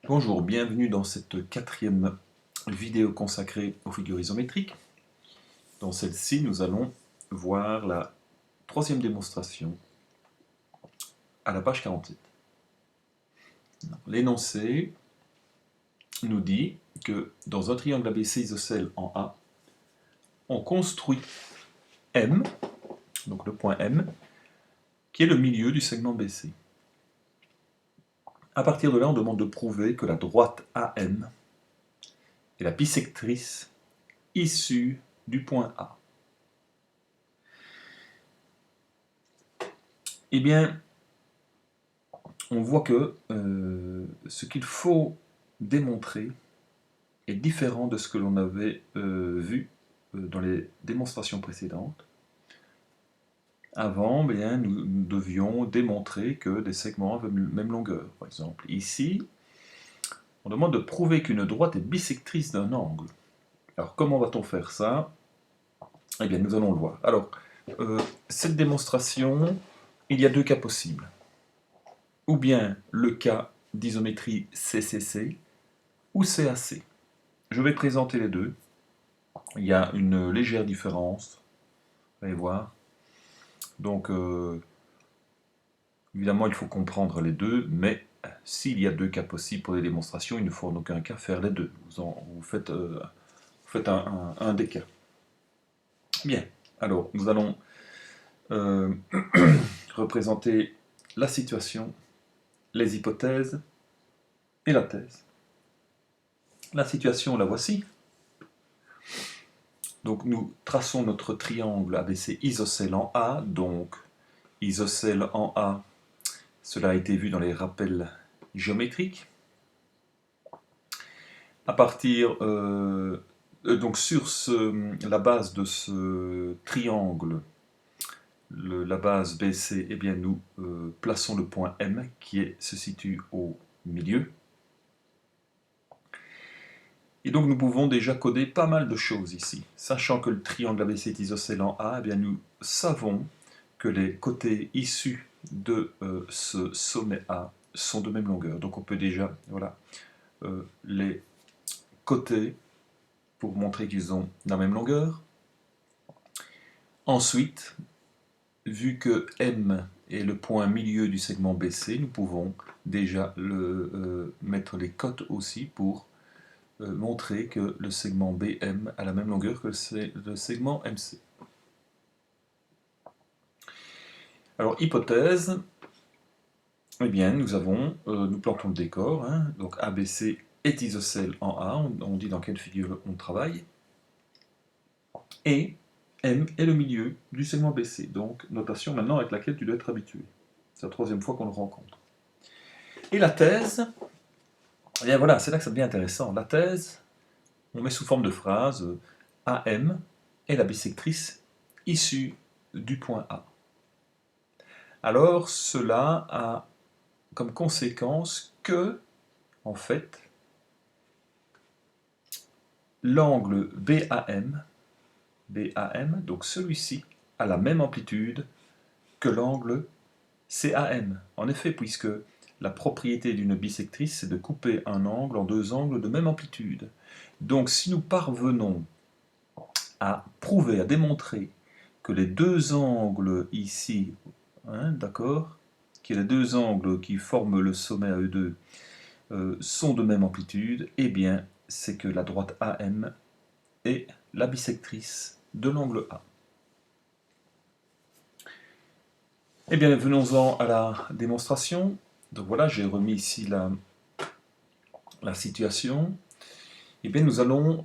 Bonjour, bienvenue dans cette quatrième vidéo consacrée aux figures isométriques. Dans celle-ci, nous allons voir la troisième démonstration à la page 47. L'énoncé nous dit que dans un triangle ABC isocèle en A, on construit M, donc le point M, qui est le milieu du segment BC. À partir de là, on demande de prouver que la droite AM est la bisectrice issue du point A. Eh bien, on voit que ce qu'il faut démontrer est différent de ce que l'on avait vu dans les démonstrations précédentes. Avant, bien, nous devions démontrer que des segments avaient la même longueur, par exemple. Ici, on demande de prouver qu'une droite est bisectrice d'un angle. Alors, comment va-t-on faire ça? Eh bien, nous allons le voir. Alors, cette démonstration, il y a deux cas possibles. Ou bien le cas d'isométrie CCC, ou CAC. Je vais présenter les deux. Il y a une légère différence, vous allez voir. Donc, évidemment, il faut comprendre les deux, mais s'il y a deux cas possibles pour les démonstrations, il ne faut en aucun cas faire les deux. Vous faites un des cas. Bien, alors nous allons représenter la situation, les hypothèses et la thèse. La situation, la voici. Donc nous traçons notre triangle ABC isocèle en A, donc isocèle en A, cela a été vu dans les rappels géométriques. À partir, donc sur la base de ce triangle, la base BC, eh bien nous plaçons le point M qui se situe au milieu. Et donc nous pouvons déjà coder pas mal de choses ici. Sachant que le triangle ABC est isocèle en A, eh bien nous savons que les côtés issus de ce sommet A sont de même longueur. Donc on peut déjà voilà, les côtés pour montrer qu'ils ont la même longueur. Ensuite, vu que M est le point milieu du segment BC, nous pouvons déjà mettre les cotes aussi pour montrer que le segment BM a la même longueur que le segment MC. Alors, hypothèse, eh bien, nous plantons le décor, hein, donc ABC est isocèle en A, on dit dans quelle figure on travaille, et M est le milieu du segment BC, donc notation maintenant avec laquelle tu dois être habitué. C'est la troisième fois qu'on le rencontre. Et la thèse, eh bien voilà, c'est là que ça devient intéressant. La thèse, on met sous forme de phrase AM est la bisectrice issue du point A. Alors cela a comme conséquence que, en fait, l'angle BAM, donc celui-ci, a la même amplitude que l'angle CAM. En effet, puisque la propriété d'une bisectrice, c'est de couper un angle en deux angles de même amplitude. Donc si nous parvenons à prouver, à démontrer que les deux angles ici, hein, d'accord, que les deux angles qui forment le sommet à eux deux sont de même amplitude, eh bien c'est que la droite AM est la bisectrice de l'angle A. Eh bien, venons-en à la démonstration. Donc voilà, j'ai remis ici la situation. Eh bien, nous allons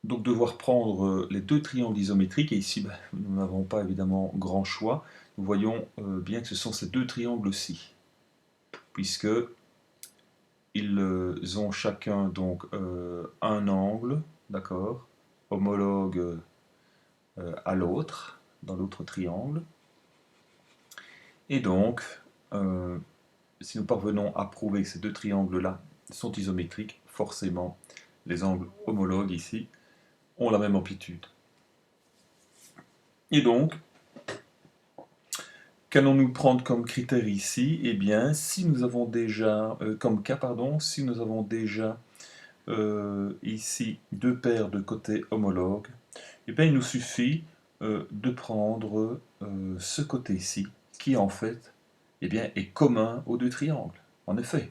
donc devoir prendre les deux triangles isométriques, et ici, nous n'avons pas évidemment grand choix. Nous voyons bien que ce sont ces deux triangles-ci, puisque ils ont chacun donc un angle, d'accord, homologue à l'autre, dans l'autre triangle. Et donc, si nous parvenons à prouver que ces deux triangles-là sont isométriques, forcément, les angles homologues ici ont la même amplitude. Et donc, Qu'allons-nous prendre comme critère ici? Eh bien, si nous avons déjà, comme cas, pardon, si nous avons déjà ici deux paires de côtés homologues, eh bien, il nous suffit de prendre ce côté-ci, qui en fait eh bien, est commun aux deux triangles. En effet,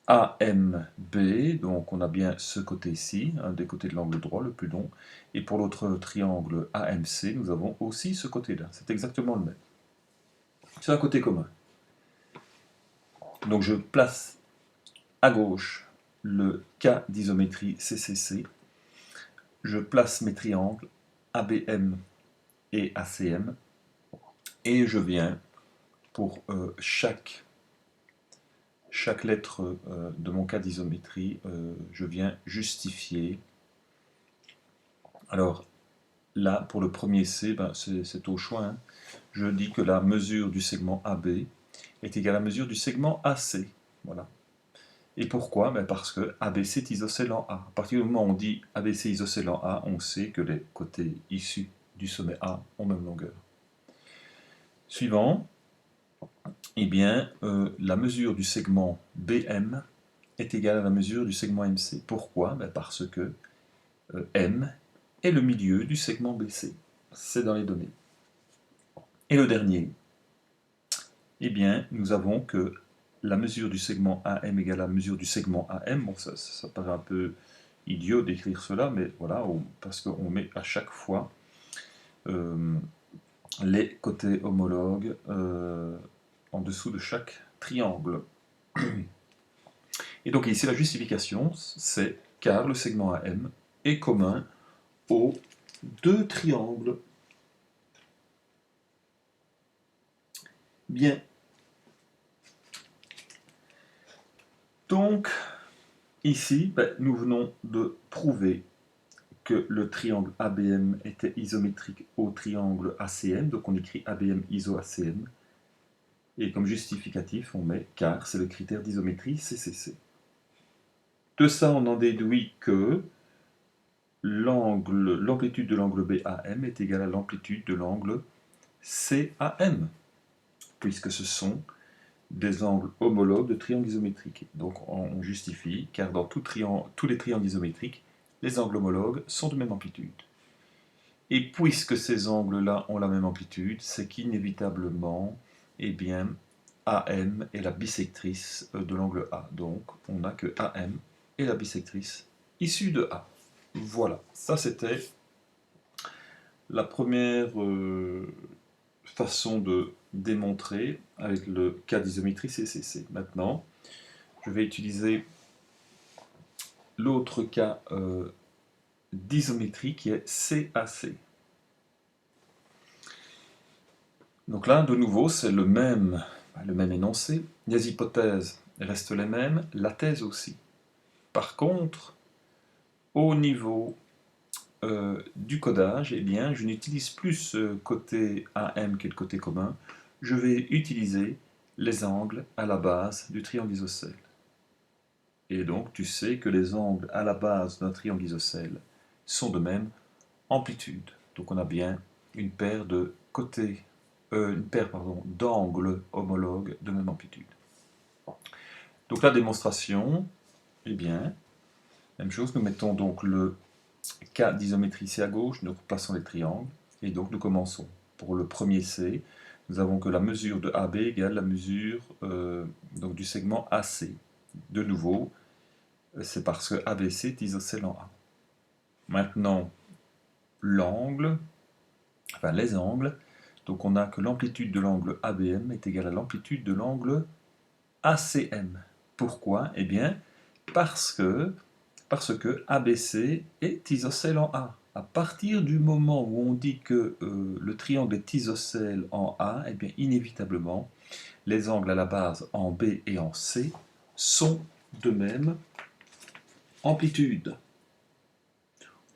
AMB, donc on a bien ce côté-ci, un des côtés de l'angle droit, le plus long, et pour l'autre triangle AMC, nous avons aussi ce côté-là. C'est exactement le même. C'est un côté commun. Donc je place à gauche le cas d'isométrie CCC, je place mes triangles ABM et ACM, et je viens pour chaque lettre de mon cas d'isométrie, je viens justifier. Alors là, pour le premier C, ben, c'est au choix. Hein. Je dis que la mesure du segment AB est égale à la mesure du segment AC. Voilà. Et pourquoi? Ben parce que ABC est isocèle en A. À partir du moment où on dit ABC isocèle en A, on sait que les côtés issus du sommet A ont même longueur. Suivant, eh bien, la mesure du segment BM est égale à la mesure du segment MC. Pourquoi? Ben parce que M est le milieu du segment BC. C'est dans les données. Et le dernier, eh bien, nous avons que la mesure du segment AM égale à la mesure du segment AM. Bon, ça paraît un peu idiot d'écrire cela, mais voilà, parce qu'on met à chaque fois les côtés homologues en dessous de chaque triangle. Et donc ici, la justification, c'est car le segment AM est commun aux deux triangles. Bien. Donc, ici, nous venons de prouver que le triangle ABM était isométrique au triangle ACM, donc on écrit ABM iso ACM, et comme justificatif, on met car c'est le critère d'isométrie CCC. De ça, on en déduit que l'amplitude de l'angle BAM est égale à l'amplitude de l'angle CAM, puisque ce sont des angles homologues de triangles isométriques. Donc on justifie, car dans tous les triangles isométriques, les angles homologues sont de même amplitude. Et puisque ces angles-là ont la même amplitude, c'est qu'inévitablement, eh bien, AM est la bisectrice de l'angle A. Donc on n'a que AM est la bisectrice issue de A. Voilà, ça c'était la première façon de démontrer avec le cas d'isométrie CCC. Maintenant, je vais utiliser l'autre cas d'isométrie qui est CAC. Donc là, de nouveau, c'est le même énoncé. Les hypothèses restent les mêmes, la thèse aussi. Par contre, au niveau du codage, eh bien, je n'utilise plus ce côté AM qui est le côté commun. Je vais utiliser les angles à la base du triangle isocèle. Et donc, tu sais que les angles à la base d'un triangle isocèle sont de même amplitude. Donc, on a bien une paire de côtés, d'angles homologues de même amplitude. Donc, la démonstration, eh bien, même chose, nous mettons donc le cas d'isométrie ici à gauche, nous replaçons les triangles, et donc nous commençons. Pour le premier C, nous avons que la mesure de AB égale la mesure donc du segment AC. De nouveau, c'est parce que ABC est isocèle en A. Maintenant, l'angle, enfin les angles, donc on a que l'amplitude de l'angle ABM est égale à l'amplitude de l'angle ACM. Pourquoi? Eh bien, parce que ABC est isocèle en A. À partir du moment où on dit que le triangle est isocèle en A, eh bien inévitablement, les angles à la base en B et en C sont de même amplitude.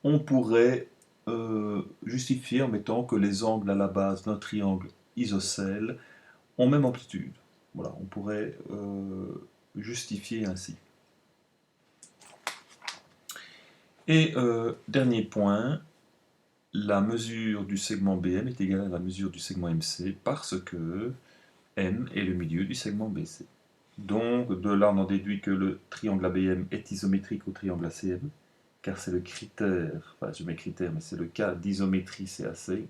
On pourrait justifier en mettant que les angles à la base d'un triangle isocèle ont même amplitude. Voilà, on pourrait justifier ainsi. Et dernier point, la mesure du segment BM est égale à la mesure du segment MC parce que M est le milieu du segment BC. Donc, de là, on en déduit que le triangle ABM est isométrique au triangle ACM, car c'est le critère, enfin je mets critère, mais c'est le cas d'isométrie CAC.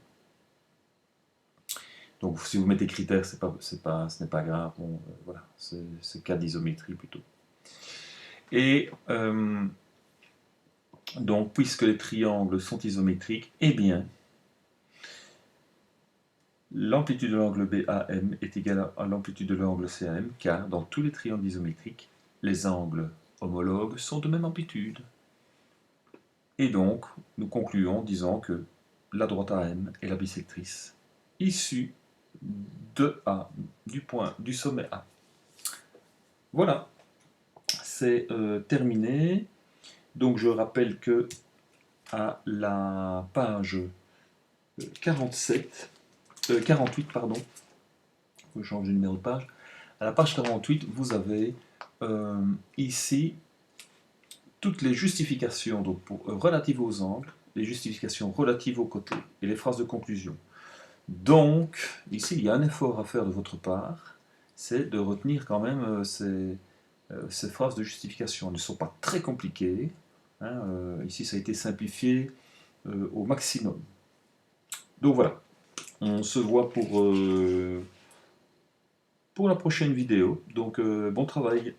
Donc si vous mettez critère, ce n'est pas grave, bon, voilà, c'est cas d'isométrie plutôt. Et donc, puisque les triangles sont isométriques, eh bien, l'amplitude de l'angle BAM est égale à l'amplitude de l'angle CAM, car dans tous les triangles isométriques, les angles homologues sont de même amplitude. Et donc, nous concluons en disant que la droite AM est la bisectrice issue de A, du sommet A. Voilà, c'est terminé. Donc je rappelle que à la page 48, pardon, je change de numéro de page. À la page 48, vous avez ici toutes les justifications donc relatives aux angles, les justifications relatives aux côtés et les phrases de conclusion. Donc, ici, il y a un effort à faire de votre part, c'est de retenir quand même ces phrases de justification. Elles ne sont pas très compliquées. Hein, ici, ça a été simplifié au maximum. Donc voilà, on se voit pour la prochaine vidéo. Donc bon travail.